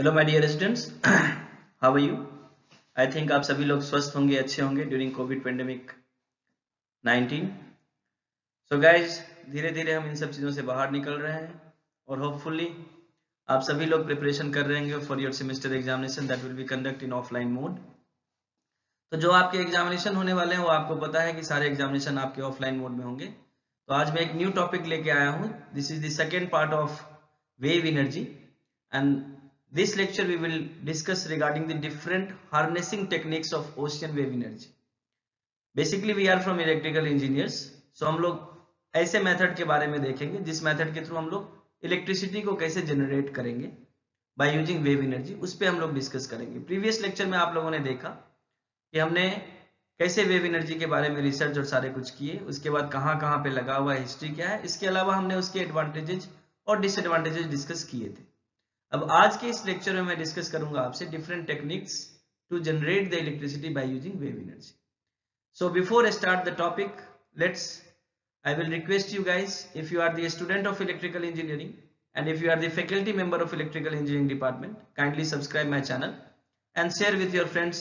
Hello my dear students, how are you? I think आप सभी लोग स्वस्थ होंगे, अच्छे होंगे during covid pandemic 19। So guys, धीरे धीरे हम इन सब चीज़ों से बाहर निकल रहे हैं और होपफुली आप सभी लोग प्रिपरेशन कर रहे होंगे for your semester examination that will B conduct in offline mode. तो जो आपके एग्जामिनेशन होने वाले हैं वो आपको पता है कि सारे एग्जामिनेशन आपके ऑफलाइन मोड में होंगे। तो आज मैं एक न्यू टॉपिक लेके आया हूँ। This is the second part of wave energy and this lecture we will discuss regarding the different harnessing techniques of ocean wave energy. Basically we are from electrical engineers, so हम लोग ऐसे method के बारे में देखेंगे जिस method के through हम लोग इलेक्ट्रिसिटी को कैसे जनरेट करेंगे बाय यूजिंग वेव एनर्जी, उस पर हम लोग डिस्कस करेंगे। प्रीवियस लेक्चर में आप लोगों ने देखा कि हमने कैसे वेव एनर्जी के बारे में रिसर्च और सारे कुछ किए, उसके बाद कहाँ कहाँ पे लगा हुआ है, हिस्ट्री क्या है, इसके अलावा हमने उसके एडवांटेजेस और डिसएडवांटेजेस डिस्कस किए थे। अब आज के इस लेक्चर में मैं डिस्कस करूंगा आपसे different techniques to generate the electricity by using wave energy. So before I start the topic, I will request you guys, if you are the student of electrical engineering and if you are the faculty member of electrical engineering department, kindly subscribe my channel and share with your friends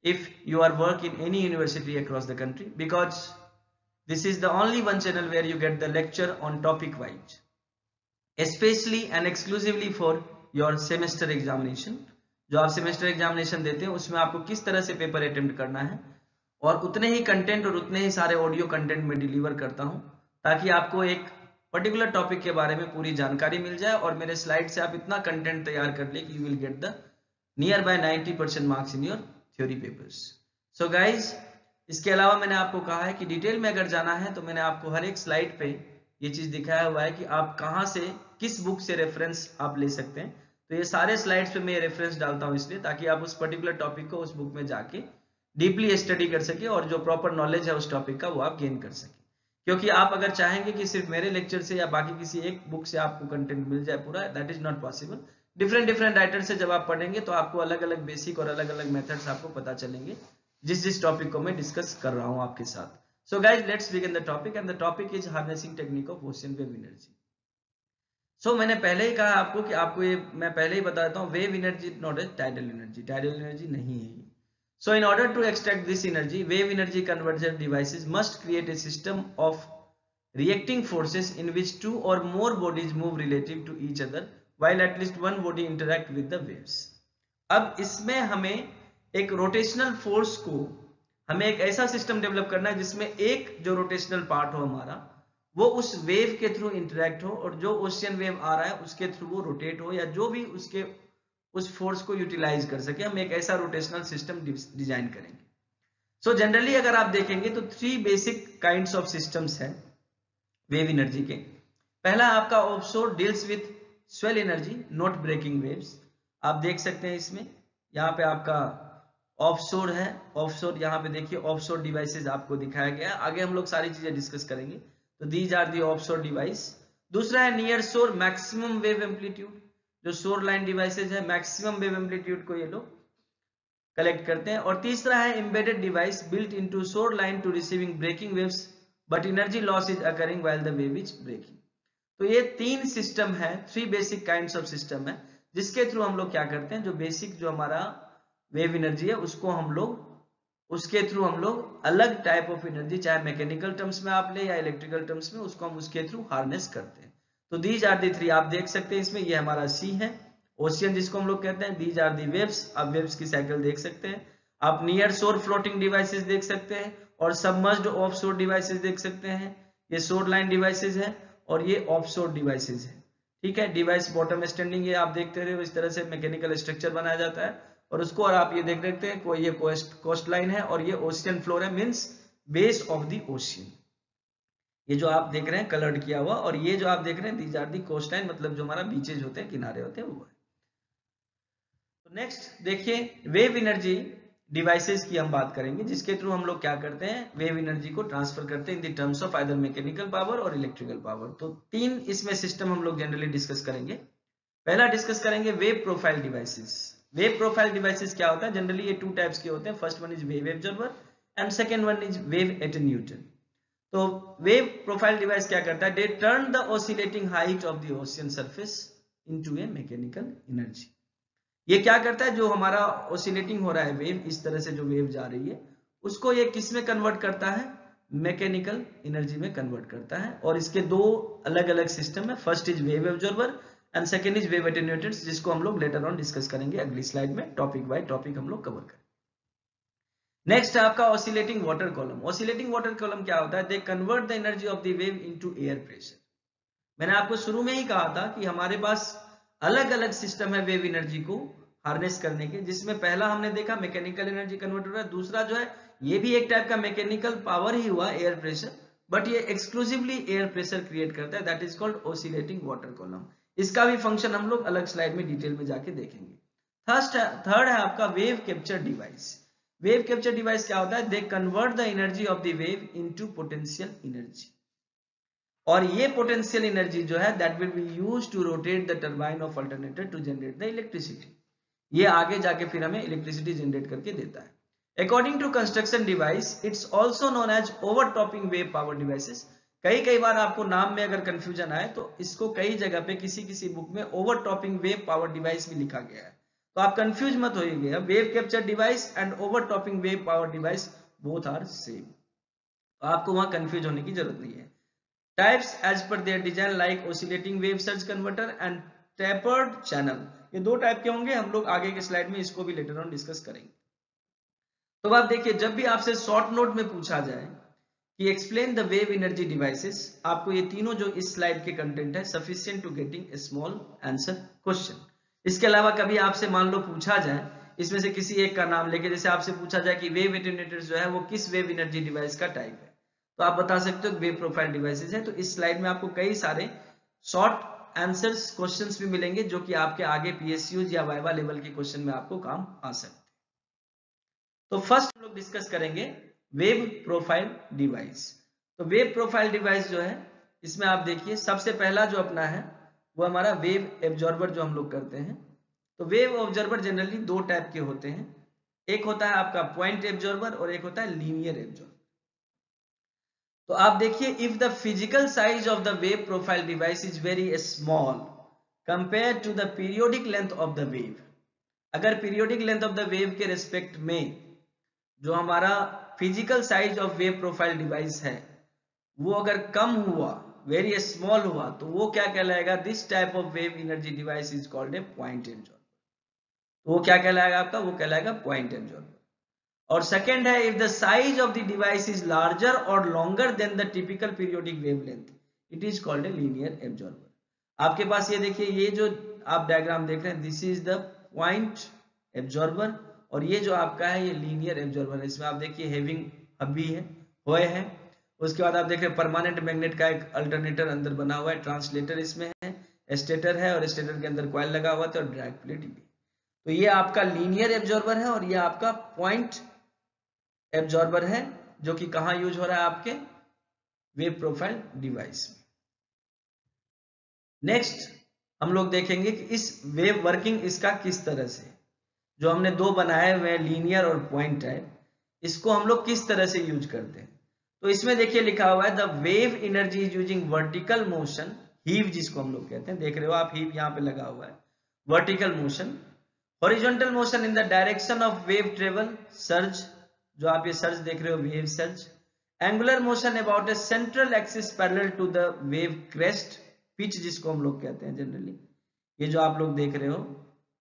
if you are work in any university across the country, because this is the only one channel where you get the lecture on topic wise, especially and exclusively for your semester examination। जो आप semester examination देते हैं उसमें आपको किस तरह से paper attempt करना है, और उतने ही कंटेंट और उतने ही सारे ऑडियो कंटेंट में डिलीवर करता हूं ताकि आपको एक पर्टिकुलर टॉपिक के बारे में पूरी जानकारी मिल जाए और मेरे स्लाइड से आप इतना कंटेंट तैयार कर ले कि you will get the near by 90% marks in your theory papers. So guys, इसके अलावा मैंने आपको कहा है कि डिटेल में अगर जाना है तो मैंने आपको हर एक स्लाइड पे ये चीज दिखाया हुआ है कि आप कहाँ से किस बुक से रेफरेंस आप ले सकते हैं। तो ये सारे स्लाइड्स पे मैं रेफरेंस डालता हूँ इसलिए ताकि आप उस पर्टिकुलर टॉपिक को उस बुक में जाके डीपली स्टडी कर सके और जो प्रॉपर नॉलेज है उस टॉपिक का वो आप गेन कर सके। क्योंकि आप अगर चाहेंगे कि सिर्फ मेरे लेक्चर से या बाकी किसी एक बुक से आपको कंटेंट मिल जाए पूरा, that is not possible. Different writer से जब आप पढ़ेंगे तो आपको अलग अलग बेसिक और अलग अलग मेथड्स आपको पता चलेंगे जिस टॉपिक को मैं डिस्कस कर रहा हूँ आपके साथ। So guys, let's begin the topic and the topic is harnessing technique of ocean wave energy. So मैंने पहले ही कहा आपको कि आपको ये मैं पहले ही बता देता हूँ, wave energy not a tidal energy, tidal energy नहीं है। So in order to extract this energy, wave energy conversion devices must create a system of reacting forces in which two or more bodies move relative to each other while at least one body interact with the waves. अब इसमें हमें एक rotational force को, हमें एक ऐसा system develop करना है जिसमें एक जो रोटेशनल पार्ट हो हमारा वो उस वेव के थ्रू इंटरेक्ट हो और जो ओशियन वेव आ रहा है उसके थ्रू वो रोटेट हो या जो भी उसके उस फोर्स को यूटिलाइज कर सके। हम एक ऐसा रोटेशनल सिस्टम डिजाइन करेंगे। सो जनरली अगर आप देखेंगे तो 3 बेसिक काइंड्स ऑफ सिस्टम्स हैं वेव एनर्जी के। पहला आपका offshore deals with swell energy not breaking waves. आप देख सकते हैं इसमें यहाँ पे आपका ऑफशोर है। ऑफशोर यहाँ पे देखिए ऑफशोर डिवाइसेस आपको दिखाया गया है, आगे हम लोग सारी चीजें डिस्कस करेंगे। तो these are the offshore device. दूसरा है near shore maximum wave amplitude, जो शोर लाइन डिवाइसेस है मैक्सिमम वेव एम्पलीट्यूड को ये लोग कलेक्ट करते हैं। और तीसरा है embedded device built into shore line to receiving breaking waves but energy loss is occurring while the wave is breaking. तो ये 3 सिस्टम है, 3 बेसिक काइंड्स ऑफ सिस्टम है जिसके थ्रू हम लोग क्या करते हैं, जो बेसिक जो हमारा वेव एनर्जी है उसको हम लोग उसके थ्रू हम लोग अलग टाइप ऑफ एनर्जी, चाहे मैकेनिकल टर्म्स में आप ले या इलेक्ट्रिकल टर्म्स में, उसको हम उसके थ्रू हार्नेस करते हैं। तो दीज आर दी 3 आप देख सकते हैं इसमें। ये हमारा सी है, ओशियन जिसको हम लोग कहते हैं। दीज आर दी वेव्स, आप वेव्स की साइकिल देख सकते हैं। आप नियर शोर फ्लोटिंग डिवाइसेस देख सकते हैं और सबमर्ज्ड ऑफ शोर डिवाइसेस देख सकते हैं। ये शोर लाइन डिवाइसेस है और ये ऑफ शोर डिवाइसेस है। ठीक है, डिवाइस बॉटम स्टैंडिंग, ये आप देखते रहे इस तरह से मैकेनिकल स्ट्रक्चर बनाया जाता है और उसको, और आप ये देख सकते हैं कोई ये कोस्ट लाइन है और ये ओशियन फ्लोर है, means base of the ocean. ये जो आप देख रहे हैं कलर्ड किया हुआ, और ये जो आप देख रहे हैं these are the coast line, मतलब जो हमारा बीचेज होते हैं, किनारे होते हैं, वो है। तो नेक्स्ट देखिए, वेव एनर्जी डिवाइसेस की हम बात करेंगे जिसके थ्रू हम लोग क्या करते हैं, वेव एनर्जी को ट्रांसफर करते हैं in the terms of either mechanical power और इलेक्ट्रिकल पावर। तो 3 इसमें सिस्टम हम लोग जनरली डिस्कस करेंगे। पहला डिस्कस करेंगे wave profile devices. Wave profile devices क्या होता है, जनरली ये 2 टाइप्स के होते हैं। First one is wave observer and second one is wave attenuator. तो वेव प्रोफाइल डिवाइस क्या करता है, they turn the oscillating height of the ocean surface into A mechanical energy. ये क्या करता है, जो हमारा ऑसिलेटिंग हो रहा है वेव, इस तरह से जो वेव जा रही है उसको ये किस में कन्वर्ट करता है, मैकेनिकल एनर्जी में कन्वर्ट करता है। और इसके दो अलग अलग सिस्टम है, first is wave absorber and second is wave attenuators, जिसको हम लोग लेटर ऑन डिस्कस करेंगे अगली स्लाइड में, टॉपिक बाय टॉपिक हम लोग कवर करेंगे। नेक्स्ट है आपका oscillating water column. Oscillating water column क्या होता है, they convert the energy of the wave into air pressure. मैंने आपको शुरू में ही कहा था कि हमारे पास अलग अलग सिस्टम है वेव एनर्जी को हार्नेस करने के, जिसमें पहला हमने देखा मैकेनिकल एनर्जी कन्वर्ट हो रहा है, दूसरा जो है ये भी एक टाइप का मैकेनिकल पावर ही हुआ, एयर प्रेशर, बट ये एक्सक्लूसिवली एयर प्रेशर क्रिएट करता है, that is called oscillating water column. इसका भी फंक्शन हम लोग अलग स्लाइड में डिटेल में जाके देखेंगे। थर्ड है आपका wave capture device. Wave capture device क्या होता है, they convert the energy of the wave into potential energy, और ये पोटेंशियल एनर्जी जो है that will be used to rotate the turbine of alternator to generate the electricity. ये आगे जाके फिर हमें इलेक्ट्रिसिटी जनरेट करके देता है। According to construction device it's also known as overtopping wave power devices. कई बार आपको नाम में अगर कंफ्यूजन आए तो इसको कई जगह पे किसी बुक में ओवरटॉपिंग वेव पावर डिवाइस भी लिखा गया है, तो आप कंफ्यूज मत होइएगा। Wave capture device and overtopping wave power device both are same, तो आपको वहां कंफ्यूज होने की जरूरत नहीं है। Types as per their design like oscillating wave surge converter and tapered channel, ये दो टाइप के होंगे, हम लोग आगे के स्लाइड में इसको भी लेटर ऑन डिस्कस करेंगे। तो आप देखिए, जब भी आपसे शॉर्ट नोट में पूछा जाए कि explain the wave energy devices, आपको ये तीनों जो इस स्लाइड के कंटेंट है sufficient to getting a small answer question. इसके अलावा कभी आपसे मान लो पूछा जाए इसमें से किसी एक का नाम लेके, जैसे आपसे पूछा जाए कि वेव एटेन्यूएटर्स जो है वो किस वेव एनर्जी डिवाइस का टाइप है, तो आप बता सकते हो वेव प्रोफाइल डिवाइसेस है। तो इस स्लाइड में आपको कई सारे शॉर्ट आंसर्स क्वेश्चंस भी मिलेंगे जो कि आपके आगे पीएसयूज या वाइवा लेवल के क्वेश्चन में आपको काम आ सकते हैं। तो फर्स्ट हम लोग डिस्कस करेंगे वेव प्रोफाइल डिवाइस। तो वेव प्रोफाइल डिवाइस जो है, इसमें आप देखिए सबसे पहला जो अपना है वो हमारा वेव एब्जॉर्बर जो हम लोग करते हैं। तो वेव ऑब्जर्वर जनरली दो टाइप के होते हैं, एक होता है आपका पॉइंट एब्जॉर्बर और एक होता है लीनियर एब्जॉर्बर। तो आप देखिए, if the physical size of the wave profile device is very small compare to the periodic length of the wave, अगर periodic length of the wave के रिस्पेक्ट में जो हमारा physical size of wave profile device है वो अगर कम हुआ, very small हुआ, तो वो क्या कहलाएगा, this type of wave energy device is called a point absorber. तो वो क्या कहलाएगा आपका, वो कहलाएगा पॉइंट एब्जॉर्बर। और सेकेंड है, if the size of the device is larger और longer than the typical periodic wavelength, it is called a linear absorber. आपके पास ये देखिए, ये जो आप डायग्राम देख रहे हैं this is the point absorber, और ये जो आपका है ये लीनियर एब्जॉर्बर है। इसमें आप देखिए हैविंग हबी है, होए है, उसके बाद आप देख रहे हैं परमानेंट मैग्नेट का एक अल्टरनेटर अंदर बना हुआ है, ट्रांसलेटर इसमें है, स्टेटर है और स्टेटर के अंदर कॉइल लगा हुआ था और ड्रैग प्लेट भी। तो ये आपका लीनियर एब्जॉर्बर है और ये आपका पॉइंट एब्जॉर्बर है, जो कि कहां यूज हो रहा है, आपके वेव प्रोफाइल डिवाइस में। नेक्स्ट हम लोग देखेंगे कि इस वेव वर्किंग इसका किस तरह से, जो हमने दो बनाए हुए लीनियर और पॉइंट टाइप, इसको हम लोग किस तरह से यूज करते हैं। तो इसमें देखिए लिखा हुआ है the wave energy is using vertical motion, heave जिसको हम लोग कहते हैं, देख रहे हो आप हीव यहाँ पे लगा हुआ है, vertical motion, horizontal motion in the direction of wave travel, surge, जो आप ये सर्ज देख रहे हो wave surge, angular motion about a central axis parallel to the wave crest, pitch जिसको हम लोग कहते हैं जनरली, ये जो आप लोग देख रहे हो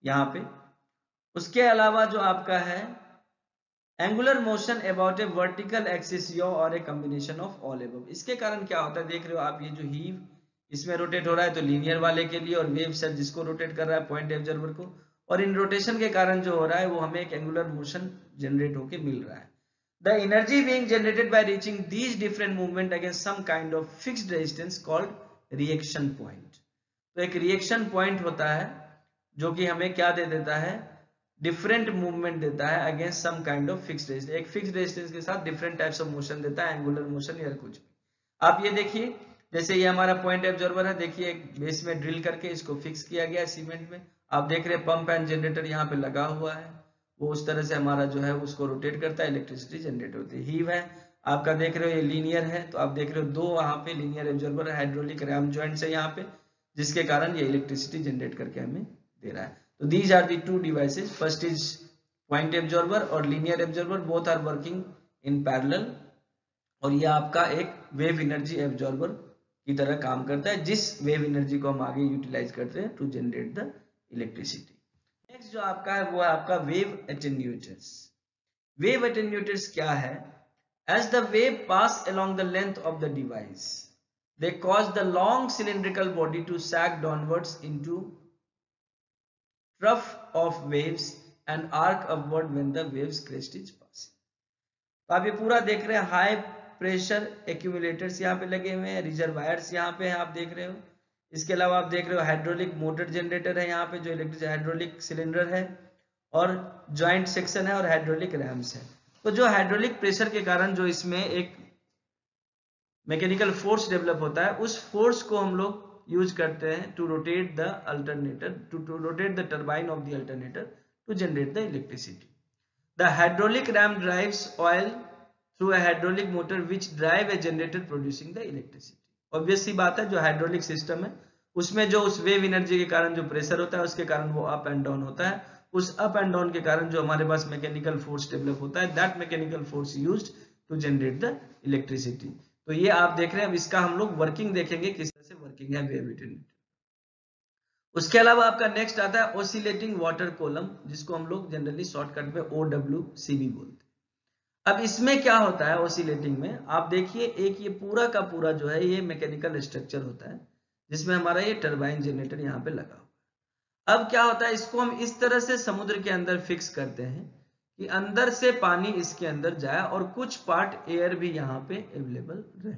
यहाँ पे। उसके अलावा जो आपका है angular motion about a vertical axis yaw और a combination of all above. इसके कारण क्या होता है, देख रहे हो आप ये जो हीव इसमें रोटेट हो रहा है तो लीनियर वाले के लिए, और वेव सर्ज जिसको रोटेट कर रहा है पॉइंट एब्जॉर्बर को, और इन रोटेशन के कारण जो हो रहा है वो हमें एक एंगुलर मोशन जनरेट होके मिल रहा है। The energy being generated by reaching these different movement against some kind of fixed resistance called reaction point. तो एक रिएक्शन पॉइंट होता है जो कि हमें क्या दे देता है, डिफरेंट मूवमेंट देता है against some kind of fixed resistance, एक फिक्स्ड रेजिस्टेंस के साथ डिफरेंट टाइप्स ऑफ मोशन देता है, एंगुलर मोशन या कुछ भी। आप ये देखिए, जैसे ये हमारा पॉइंट एब्जॉर्बर है, देखिए एक बेस में ड्रिल करके इसको फिक्स किया गया है सीमेंट में, आप देख रहे हैं पंप एंड जनरेटर यहाँ पे लगा हुआ है, वो उस तरह से हमारा जो है उसको रोटेट करता है, इलेक्ट्रिसिटी जनरेट होती है। हीव है आपका, देख रहे हो ये लीनियर है, तो आप देख रहे हो दो वहां पे linear absorber hydraulic RAM joint है यहाँ पे, जिसके कारण ये इलेक्ट्रिसिटी जनरेट करके हमें दे रहा है। तो these are the two devices. First is point absorber और linear absorber, both are working in parallel. और ये आपका एक वेव एनर्जी एब्जॉर्बर की तरह काम करता है, जिस वेव एनर्जी को हम आगे यूटिलाइज करते हैं to generate the electricity. Next जो आपका है वो है आपका वेव एटेन्यूएटर्स। वेव एटेन्यूएटर्स क्या है? As the wave pass along the length of the device, they cause the long cylindrical body to sag downwards into trough of waves and arc upward when the waves crest is passing. तो आप ये पूरा देख रहे हैं, high pressure एक्यूमुलेटर्स यहाँ पे लगे हुए हैं, रिजर्वायर्स यहाँ पे हैं आप देख रहे हो। इसके अलावा आप देख रहे हो हाइड्रोलिक मोटर जनरेटर है यहाँ पे, जो इलेक्ट्रिक हाइड्रोलिक सिलेंडर है, और जॉइंट सेक्शन है और हाइड्रोलिक रैम्स है। तो जो हाइड्रोलिक प्रेशर के कारण जो इसमें एक मैकेनिकल फोर्स डेवलप होता है, उस फोर्स को हम लोग यूज करते हैं to rotate the alternator, to rotate the turbine of the alternator to generate the electricity. The hydraulic ram drives oil through a hydraulic motor which drive a generator producing the electricity. Obvious सी बात है, जो hydraulic system है उसमें जो उस wave energy के कारण जो प्रेशर होता है उसके कारण वो अप एंड डाउन होता है। उस अप एंड डाउन के कारण जो हमारे पास मैकेनिकल फोर्स डेवलप होता है, that mechanical force used to generate the electricity. तो ये आप देख रहे हैं, अब इसका हम लोग वर्किंग देखेंगे किस तरह से वर्किंग है वेव एटेन्यूएटर। उसके अलावा आपका नेक्स्ट आता है ऑसिलेटिंग वाटर कॉलम, जिसको हम लोग जनरली शॉर्टकट में OWCB बोलते हैं। अब इसमें क्या होता है ऑसिलेटिंग में, आप देखिए एक ये पूरा का पूरा जो है ये मैकेनिकल स्ट्रक्चर होता है, जिसमें हमारा ये टरबाइन जनरेटर यहाँ पे लगा हुआ है। अब क्या होता है, इसको हम इस तरह से समुद्र के अंदर फिक्स करते हैं कि अंदर से पानी इसके अंदर जाए और कुछ पार्ट एयर भी यहाँ पे अवेलेबल रहे।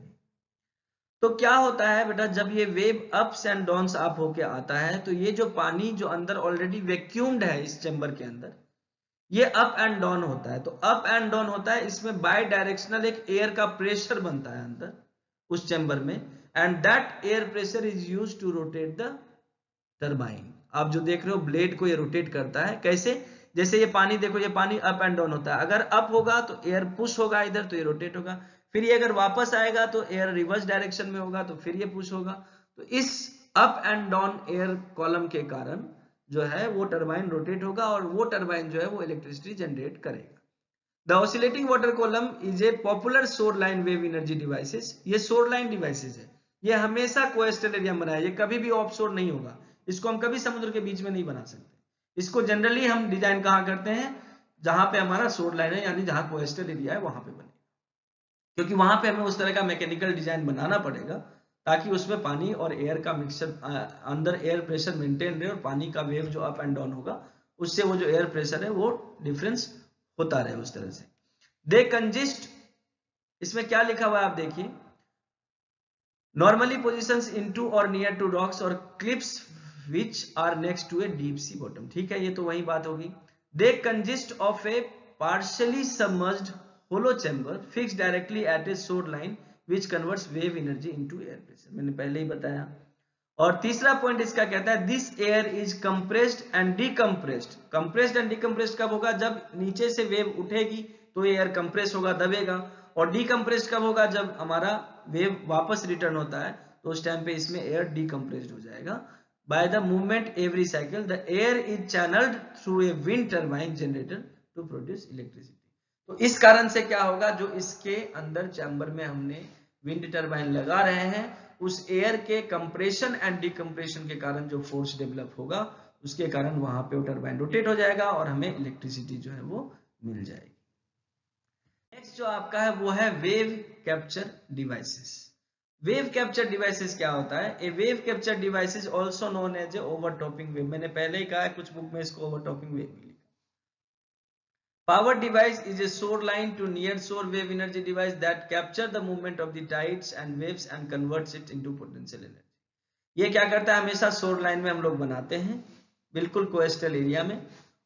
तो क्या होता है बेटा, जब ये wave ups and downs up होके आता है, तो ये जो पानी जो अंदर ऑलरेडी वैक्यूम्ड है इस चैम्बर के अंदर, ये अप एंड डाउन होता है। तो अप एंड डाउन होता है, इसमें बाय डायरेक्शनल एक एयर का प्रेशर बनता है अंदर उस चैम्बर में, and that air pressure is used to rotate the turbine. आप जो देख रहे हो ब्लेड को ये रोटेट करता है, कैसे? जैसे ये पानी देखो, ये पानी अप एंड डाउन होता है, अगर अप होगा तो एयर पुश होगा इधर, तो ये रोटेट होगा, फिर ये अगर वापस आएगा तो एयर रिवर्स डायरेक्शन में होगा, तो फिर ये पुश होगा। तो इस up and down air column के कारण जो है वो टरबाइन रोटेट होगा और वो टरबाइन जो है वो इलेक्ट्रिसिटी जनरेट करेगा। The oscillating water column is a popular shore line wave energy devices. ये शोर लाइन डिवाइसेस है, ये हमेशा कोस्टल एरिया में बनाया, ये कभी भी ऑफ शोर नहीं होगा, इसको हम कभी समुद्र के बीच में नहीं बना सकते। इसको जनरली हम डिजाइन कहाँ करते हैं, जहां पे हमारा शोर लाइन है, यानी जहां कोस्टल एरिया है वहां पे बनेगा, क्योंकि वहां पे हमें उस तरह का मैकेनिकल डिजाइन बनाना पड़ेगा ताकि उसमें पानी और एयर का मिक्सचर, अंदर एयर प्रेशर मेंटेन रहे और पानी का वेव जो अप एंड डाउन होगा उससे वो जो एयर प्रेशर है वो डिफरेंस होता रहे उस तरह से। दे कंजिस्ट, इसमें क्या लिखा हुआ है आप देखिए, नॉर्मली पोजिशंस इनटू और नियर टू रॉक्स और clips which are next to a deep sea bottom। ठीक है, ये तो वही बात होगी। They consist of a partially submerged hollow chamber fixed directly at a shore line which converts wave energy into air pressure। मैंने पहले ही बताया। और तीसरा पॉइंट इसका कहता है this air is compressed and decompressed। compressed and decompressed कब होगा, जब नीचे से वेव उठेगी तो एयर कंप्रेस होगा, दबेगा, और decompressed कब होगा, जब हमारा वेव वापस रिटर्न होता है तो उस टाइम पे इसमें एयर decompressed हो जाएगा। By the movement every cycle, the air is channeled through a wind turbine generator to produce electricity। तो इस कारण से क्या होगा, जो इसके अंदर चैम्बर में हमने विंड टरबाइन लगा रहे हैं, उस एयर के कंप्रेशन एंड डिकम्प्रेशन के कारण जो फोर्स डेवलप होगा, उसके कारण वहां पे वो टरबाइन रोटेट हो जाएगा और हमें इलेक्ट्रिसिटी जो है वो मिल जाएगी। नेक्स्ट जो आपका है वो है wave capture devices. Wave capture devices क्या होता है? A wave capture devices also known as a overtopping wave. मैंने पहले ही कहा है, कुछ बुक में इसको ओवरटॉपिंग वेव भी लिखा। Power device is a shore line to near shore wave energy device that capture the movement of the tides and waves and converts it into potential energy. ये क्या करता है, हमेशा शोर लाइन में हम लोग बनाते हैं, बिल्कुल कोस्टल एरिया में,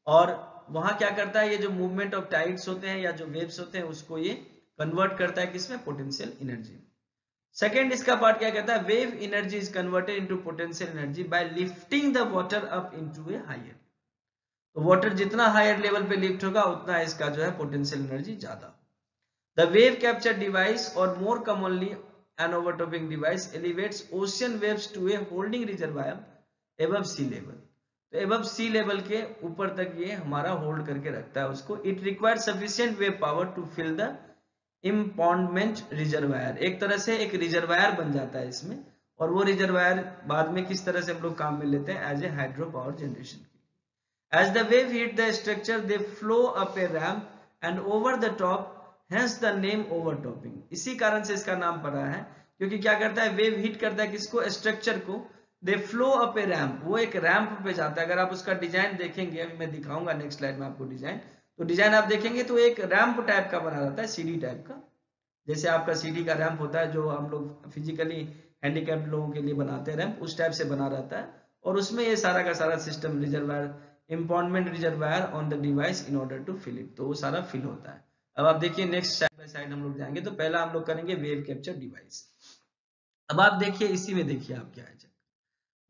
और वहां क्या करता है, ये जो मूवमेंट ऑफ टाइड्स होते हैं या जो वेव्स होते हैं उसको ये कन्वर्ट करता है किसमें, पोटेंशियल एनर्जी में। सेकेंड इसका पार्ट क्या कहता है, wave energy is converted into potential energy by lifting the water up into a higher. तो वाटर जितना हायर लेवल पे लिफ्ट होगा उतना इसका जो है पोटेंशियल एनर्जी ज्यादा। द वेव कैप्चर डिवाइस और more commonly an overtopping device elevates ocean waves to a holding reservoir above sea level। तो एबव सी लेवल के ऊपर तक ये हमारा होल्ड करके रखता है उसको। It require sufficient wave power to fill the impoundment reservoir, एक तरह से एक रिजर्वायर बन जाता है इसमें, और वो रिजर्वायर बाद में किस तरह से हम लोग काम में लेते हैं, as a hydro power generation. As the wave hit the structure, they flow up a ramp and over the top, hence the name overtopping। इसी कारण से इसका नाम पड़ा है, क्योंकि क्या करता है, वेव हिट करता है किसको, स्ट्रक्चर को, दे फ्लो अप ए रैम्प, वो एक रैंप पे जाता है। अगर आप उसका डिजाइन देखेंगे, अभी मैं दिखाऊंगा नेक्स्ट स्लाइड में आपको डिजाइन, तो डिजाइन आप देखेंगे तो एक रैंप टाइप का बना रहता है, सीढ़ी टाइप का, जैसे आपका सीढ़ी का रैंप होता है जो हम लोग फिजिकली हैंडीकैप्ड लोगों के लिए बनाते हैं रैंप, उस टाइप से बना रहता है, और उसमें ये सारा का सारा system reservoir, impoundment reservoir on the device in order to fill it, तो वो सारा फिल होता है। अब आप देखिए नेक्स्ट साइड बाय साइड हम लोग जाएंगे, तो पहला हम लोग करेंगे वेव कैप्चर डिवाइस। अब आप देखिए, इसी में देखिए आप क्या है,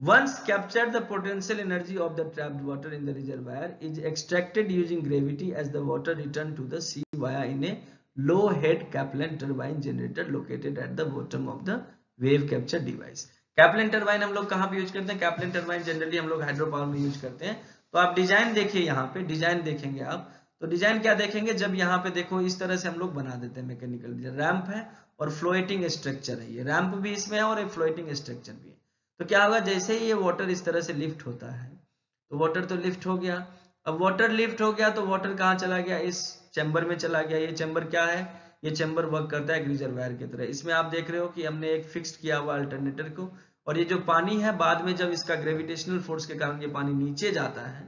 once captured the potential energy of the trapped water in the reservoir is extracted using gravity as the water return to the sea via in a low head Kaplan turbine generator located at the bottom of the wave capture device। Kaplan turbine हम लोग कहाँ पे use करते हैं, Kaplan turbine generally हम लोग hydro power में use करते हैं। तो आप डिजाइन देखिए, यहाँ पे डिजाइन देखेंगे आप, तो डिजाइन क्या देखेंगे, जब यहाँ पे देखो इस तरह से हम लोग बना देते हैं मैकेनिकल रैंप है और फ्लोटिंग स्ट्रक्चर है, ये रैंप भी इसमें है और एक फ्लोटिंग स्ट्रक्चर भी है। तो क्या होगा, जैसे ही ये वाटर इस तरह से लिफ्ट होता है, तो वाटर तो लिफ्ट हो गया। अब वाटर लिफ्ट हो गया तो वाटर कहाँ चला गया, इस चैम्बर में चला गया। ये चैम्बर क्या है, ये चैम्बर वर्क करता है एक रिजर्वायर की तरह। इसमें आप देख रहे हो कि हमने एक फिक्स्ड किया हुआ अल्टरनेटर को, और ये जो पानी है बाद में जब इसका ग्रेविटेशनल फोर्स के कारण ये पानी नीचे जाता है,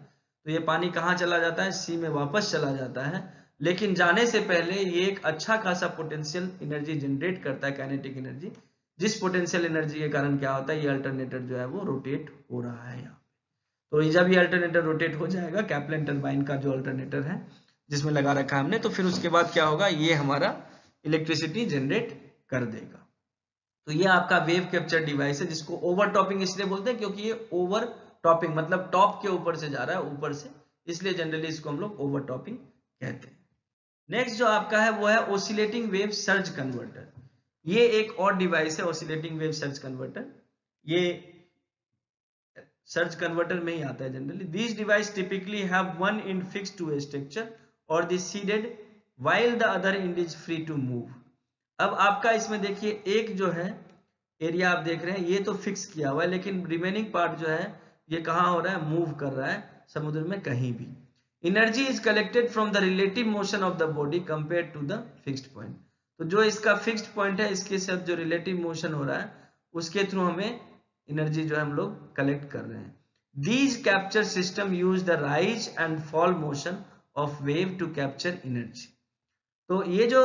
तो ये पानी कहाँ चला जाता है, सी में वापस चला जाता है। लेकिन जाने से पहले ये एक अच्छा खासा पोटेंशियल एनर्जी जनरेट करता है, काइनेटिक एनर्जी, जिस पोटेंशियल एनर्जी के कारण क्या होता है, ये अल्टरनेटर जो है वो रोटेट हो रहा है यहाँ पे। तो जब ये अल्टरनेटर रोटेट हो जाएगा, कैप्लन टरबाइन का जो अल्टरनेटर है जिसमें लगा रखा है हमने, तो फिर उसके बाद क्या होगा, ये हमारा इलेक्ट्रिसिटी जनरेट कर देगा। तो ये आपका वेव कैप्चर डिवाइस है, जिसको ओवर टॉपिंग इसलिए बोलते हैं क्योंकि ये ओवर टॉपिंग मतलब टॉप के ऊपर से जा रहा है, ऊपर से, इसलिए जनरली इसको हम लोग ओवर टॉपिंग कहते हैं। नेक्स्ट जो आपका है वो है ओसिलेटिंग वेव सर्ज कन्वर्टर। ये एक और डिवाइस है, ओसिलेटिंग वेव सर्ज कन्वर्टर, ये सर्ज कन्वर्टर में ही आता है generally. This device typically have one end fixed to a structure or the seabed while the other end is free to move. अब आपका इसमें देखिए, एक जो है एरिया आप देख रहे हैं, ये तो फिक्स किया हुआ है, लेकिन रिमेनिंग पार्ट जो है ये कहाँ हो रहा है, मूव कर रहा है समुद्र में कहीं भी। Energy is collected from the relative motion of the body compare to the fixed point. तो जो इसका फिक्स्ड पॉइंट है, इसके साथ जो रिलेटिव मोशन हो रहा है उसके थ्रू हमें एनर्जी जो है हम लोग कलेक्ट कर रहे हैं। These capture system use the rise and fall motion of wave to capture energy. तो ये जो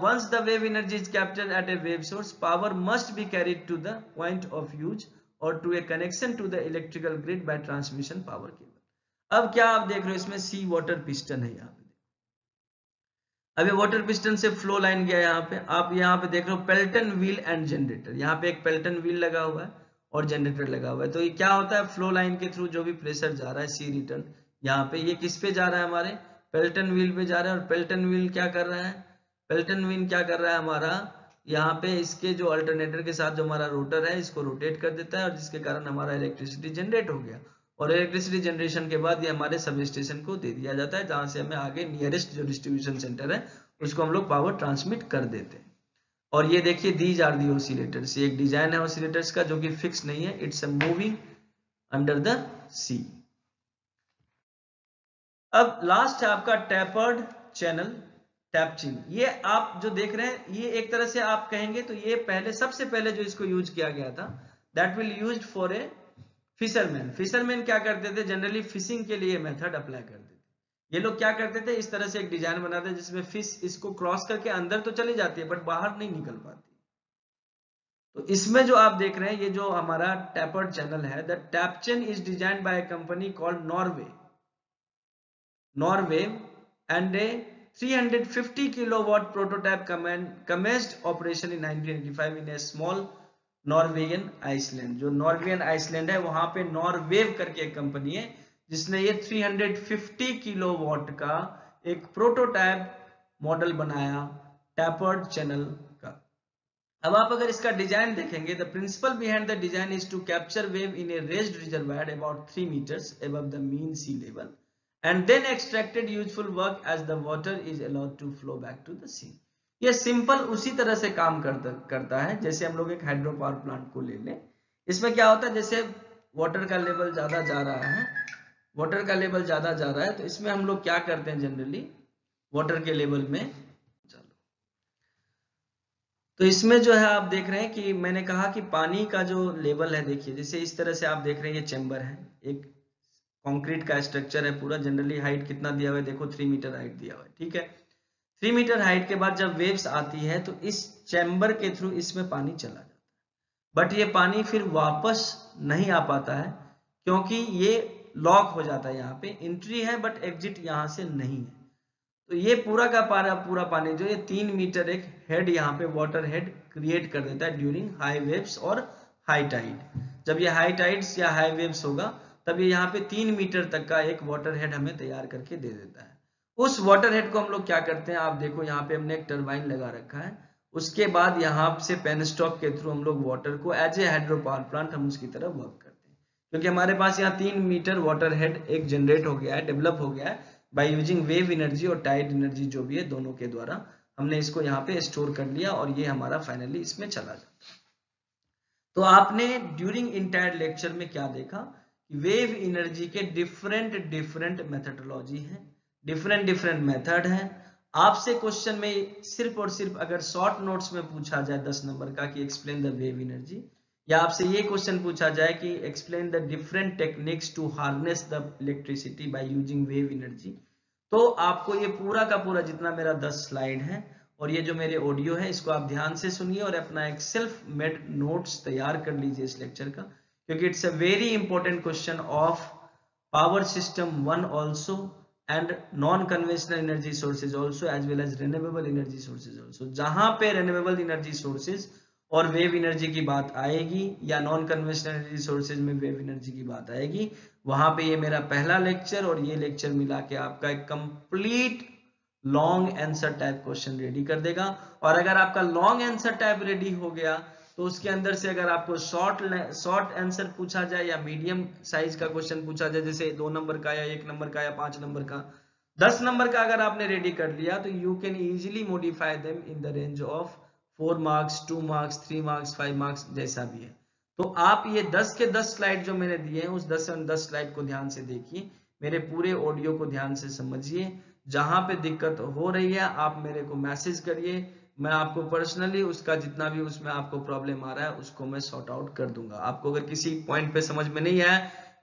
once the wave energy is captured at a wave source, power must be carried to the point of use or to a connection to the electrical grid by transmission power cable। अब क्या आप देख रहे हो, इसमें सी water piston है यहाँ पे। अब ये वाटर पिस्टन से फ्लो लाइन गया यहाँ पे, आप यहाँ पे देख रहे हो पेल्टन व्हील एंड जनरेटर। यहाँ पे एक पेल्टन व्हील लगा हुआ है और जनरेटर लगा हुआ है। तो ये क्या होता है, फ्लो लाइन के थ्रू जो भी प्रेशर जा रहा है सी रिटर्न, यहाँ पे ये किस पे जा रहा है, हमारे पेल्टन व्हील पे जा रहा है। और पेल्टन व्हील क्या कर रहा है, पेल्टन व्हील क्या कर रहा है हमारा, यहाँ पे इसके जो अल्टरनेटर के साथ जो हमारा रोटर है इसको रोटेट कर देता है, और जिसके कारण हमारा इलेक्ट्रिसिटी जनरेट हो गया। और इलेक्ट्रिसिटी जनरेशन के बाद ये हमारे सब स्टेशन को दे दिया जाता है, जहां से हमें आगे नियरेस्ट जो डिस्ट्रीब्यूशन सेंटर है उसको हम लोग पावर ट्रांसमिट कर देते हैं। और ये देखिए, दीज आर दी ऑसिलेटर्स। ये एक डिजाइन है ऑसिलेटर्स का जो कि फिक्स नहीं है, इट्स मूविंग अंडर द सी। अब लास्ट है आपका टैपर्ड चैनल टैपचिन। ये आप जो देख रहे हैं, ये एक तरह से आप कहेंगे तो ये पहले, सबसे पहले जो इसको यूज किया गया था, that will used for a fisherman. Fisherman क्या करते थे, जनरली फिशिंग के लिए मेथड अप्लाई करते थे। ये लोग क्या करते थे, इस तरह से एक डिजाइन बनाते थे जिसमें फिश इसको क्रॉस करके अंदर तो चली जाती है बट बाहर नहीं निकल पाती। तो इसमें जो आप देख रहे हैं, ये जो हमारा टैपर्ड चैनल है, the tapchan is designed by a company called Norway and a 350 kilowatt prototype commenced operation in 1985 in a small Norwegian island. जो नॉर्वेगियन आइसलैंड है वहां पे नॉरवेव करके एक कंपनी है जिसने ये 350 किलोवाट का एक प्रोटोटाइप मॉडल बनाया टैपर्ड चैनल का। अब आप अगर इसका डिजाइन देखेंगे, the principle behind the design is to capture wave in a raised reservoir about 3 meters above the mean sea level and then extracted useful work as the water is allowed to flow back to the sea. ये simple उसी तरह से काम करता है जैसे हम लोग एक हाइड्रो पावर प्लांट को ले लें। इसमें क्या होता है, जैसे वाटर का लेवल ज्यादा जा रहा है, वाटर का लेवल ज्यादा जा रहा है, तो इसमें हम लोग क्या करते हैं जनरली वाटर के लेवल में, तो इसमें जो है आप देख रहे हैं कि मैंने कहा कि पानी का जो लेवल है, देखिए जैसे इस तरह से आप देख रहे हैं, ये चैम्बर है, एक कंक्रीट का स्ट्रक्चर है पूरा, जनरली हाइट कितना दिया हुआ है, देखो 3 मीटर हाइट दिया हुआ है, ठीक है। 3 मीटर हाइट के बाद जब वेव्स आती है तो इस चैम्बर के थ्रू इसमें पानी चला जाता है, बट ये पानी फिर वापस नहीं आ पाता है क्योंकि ये लॉक हो जाता है, यहाँ पे एंट्री है बट एग्जिट यहाँ से नहीं है। तो ये पूरा का पूरा पानी जो ये 3 मीटर एक हेड यहाँ पे वाटर हेड क्रिएट कर देता है ड्यूरिंग हाई वेव्स और हाई टाइड। जब ये हाई टाइड्स या हाई वेव्स होगा तब ये यहाँ पे 3 मीटर तक का एक वाटर हेड हमें तैयार करके दे देता है। उस वाटर हेड को हम लोग क्या करते हैं, आप देखो यहाँ पे हमने एक टरबाइन लगा रखा है, उसके बाद यहाँ से पेनस्टॉक के थ्रू हम लोग वाटर को as a hydro power plant हम उसकी तरफ वर्क करते हैं, क्योंकि हमारे पास यहाँ 3 मीटर वाटर हेड एक जनरेट हो गया है, डेवलप हो गया है बाय यूजिंग वेव एनर्जी और टाइड एनर्जी जो भी है दोनों के द्वारा हमने इसको यहाँ पे स्टोर कर लिया और ये हमारा फाइनली इसमें चला जाता है। तो आपने ड्यूरिंग इंटायर लेक्चर में क्या देखा, वेव एनर्जी के डिफरेंट मेथडोलॉजी है, डिफरेंट मेथड है। आपसे क्वेश्चन में सिर्फ और सिर्फ अगर शॉर्ट नोट्स में पूछा जाए 10 नंबर का कि एक्सप्लेन द वेव एनर्जी, या आपसे ये क्वेश्चन पूछा जाए कि explain the different techniques to harness the electricity by using wave energy, तो आपको ये पूरा का पूरा जितना मेरा 10 स्लाइड है और ये जो मेरे ऑडियो है इसको आप ध्यान से सुनिए और अपना एक सेल्फ मेड नोट्स तैयार कर लीजिए इस लेक्चर का, क्योंकि it's a very important question of power system 1 also and non conventional energy sources also as well as renewable energy sources also. जहां पे रिन्यूएबल एनर्जी सोर्सेज और वेव एनर्जी की बात आएगी या नॉन कन्वेंशनल एनर्जी सोर्सेज में wave energy की बात आएगी, वहां पे ये मेरा पहला लेक्चर और ये लेक्चर मिला के आपका एक complete long answer type question ready कर देगा। और अगर आपका लॉन्ग आंसर टाइप रेडी हो गया तो उसके अंदर से अगर आपको शॉर्ट आंसर पूछा जाए या मीडियम साइज का क्वेश्चन पूछा जाए, जैसे 2 नंबर का या 1 नंबर का या 5 नंबर का, 10 नंबर का अगर आपने रेडी कर लिया तो you can easily modify them in the range of 4 marks, 2 marks, 3 marks, 5 marks जैसा भी है। तो आप ये 10 के 10 स्लाइड जो मैंने दिए हैं उस 10 स्लाइड को ध्यान से देखिए, मेरे पूरे ऑडियो को ध्यान से समझिए, जहां पे दिक्कत हो रही है आप मेरे को मैसेज करिए, मैं आपको पर्सनली उसका जितना भी उसमें आपको प्रॉब्लम आ रहा है उसको मैं सॉर्ट आउट कर दूंगा। आपको अगर किसी पॉइंट पे समझ में नहीं आया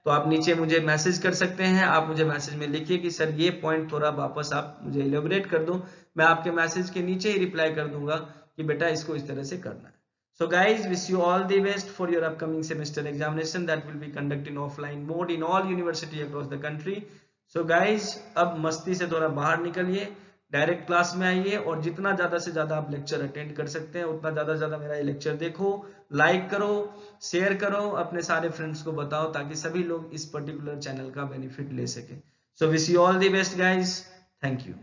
तो आप नीचे मुझे मैसेज कर सकते हैं, आप मुझे मैसेज में लिखिए कि सर ये पॉइंट थोड़ा वापस आप मुझे इलेबोरेट कर दो, मैं आपके मैसेज के नीचे ही रिप्लाई कर दूंगा कि बेटा इसको इस तरह से करना है। So guys, wish you all the best for your upcoming semester examination that will be conducted in offline mode in all university across the country. So guys, अब मस्ती से थोड़ा बाहर निकलिए, डायरेक्ट क्लास में आइए और जितना ज्यादा से ज्यादा आप लेक्चर अटेंड कर सकते हैं उतना ज्यादा से ज्यादा मेरा ये लेक्चर देखो, लाइक करो, शेयर करो, अपने सारे फ्रेंड्स को बताओ ताकि सभी लोग इस पर्टिकुलर चैनल का बेनिफिट ले सके। So wish you all the best guys. Thank you.